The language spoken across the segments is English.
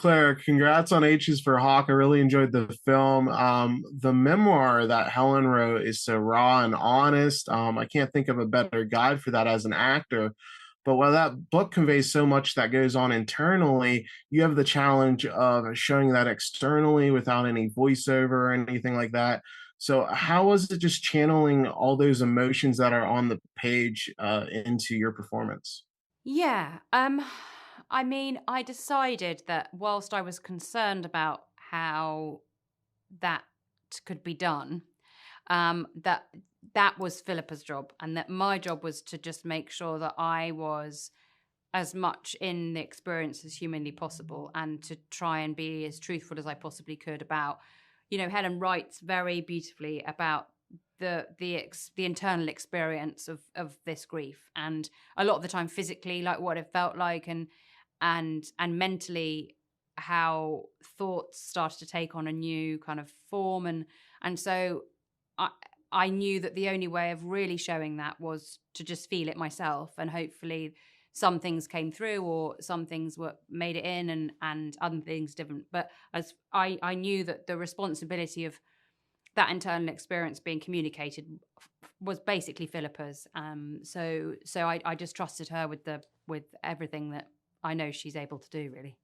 Claire, congrats on H's for Hawk. I really enjoyed the film. The memoir that Helen wrote is so raw and honest. I can't think of a better guide for that as an actor. But while that book conveys so much that goes on internally, you have the challenge of showing that externally without any voiceover or anything like that. So, how was it just channeling all those emotions that are on the page into your performance? Yeah. I mean, I decided that whilst I was concerned about how that could be done, that that was Philippa's job, and that my job was to just make sure that I was as much in the experience as humanly possible, and to try and be as truthful as I possibly could about, Helen writes very beautifully about the internal experience of this grief, and a lot of the time physically, like what it felt like, and mentally how thoughts started to take on a new kind of form, and so I I knew that the only way of really showing that was to just feel it myself, and hopefully some things came through, or some things were made it in, and other things didn't. But as I knew that the responsibility of that internal experience being communicated was basically Philippa's. So I just trusted her with everything that I know she's able to do, really.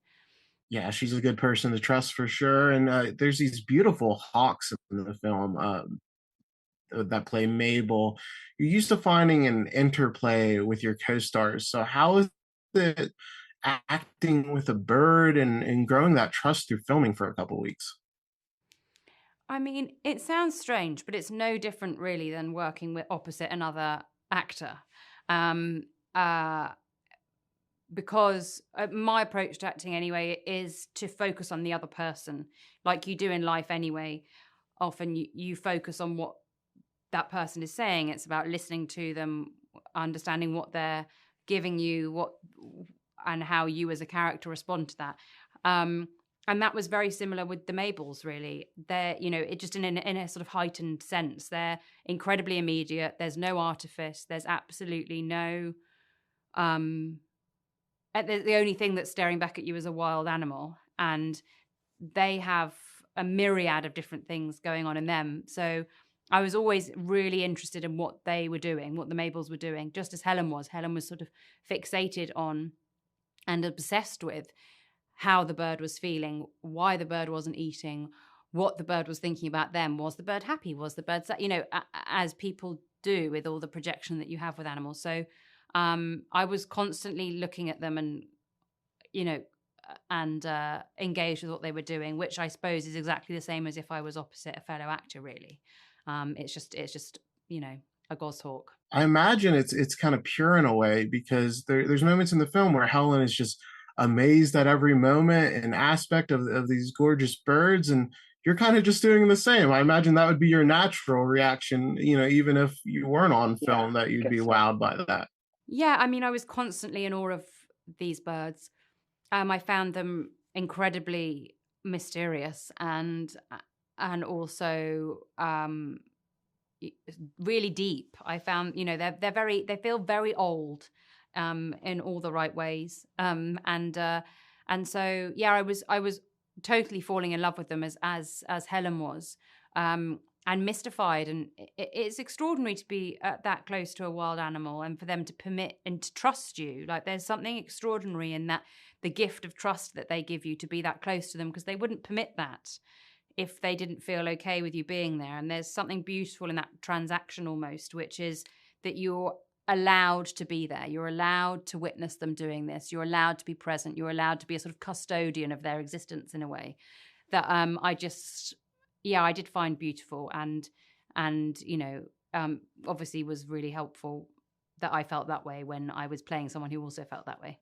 Yeah, she's a good person to trust for sure. And there's these beautiful hawks in the film that play Mabel. You're used to finding an interplay with your co-stars. So how is it acting with a bird and growing that trust through filming for a couple weeks? I mean, it sounds strange, but it's no different really than working with opposite another actor. Um, uh, because my approach to acting anyway is to focus on the other person, like you do in life anyway. Often you focus on what that person is saying. It's about listening to them, understanding what they're giving you, what and how you as a character respond to that. Um, and that was very similar with the Mabels, really. They're, it just in a sort of heightened sense. They're incredibly immediate. There's no artifice. There's absolutely no. Um, the only thing that's staring back at you is a wild animal, and they have a myriad of different things going on in them. So I was always really interested in what they were doing, what the Mabels were doing, just as Helen was. Helen was sort of fixated on and obsessed with how the bird was feeling, why the bird wasn't eating, what the bird was thinking about them. Was the bird happy? Was the bird sad? As people do with all the projection that you have with animals. So I was constantly looking at them, and you know, engaged with what they were doing, which I suppose is exactly the same as if I was opposite a fellow actor. Really, it's just a goshawk. I imagine it's kind of pure in a way because there's moments in the film where Helen is just amazed at every moment and aspect of these gorgeous birds, and you're kind of just doing the same. I imagine that would be your natural reaction, even if you weren't on Yeah, film, that I you'd be guess so. wowed by that. Yeah, I mean, I was constantly in awe of these birds. I found them incredibly mysterious, and also y- really deep. I found, they feel very old, in all the right ways. And so yeah, I was totally falling in love with them as Helen was. And mystified, and it's extraordinary to be that close to a wild animal, and for them to permit and to trust you. Like, there's something extraordinary in that, the gift of trust that they give you to be that close to them, because they wouldn't permit that if they didn't feel okay with you being there. And there's something beautiful in that transaction almost, which is that you're allowed to be there. You're allowed to witness them doing this. You're allowed to be present. You're allowed to be a sort of custodian of their existence in a way that I just, yeah, I did find beautiful, and obviously was really helpful that I felt that way when I was playing someone who also felt that way.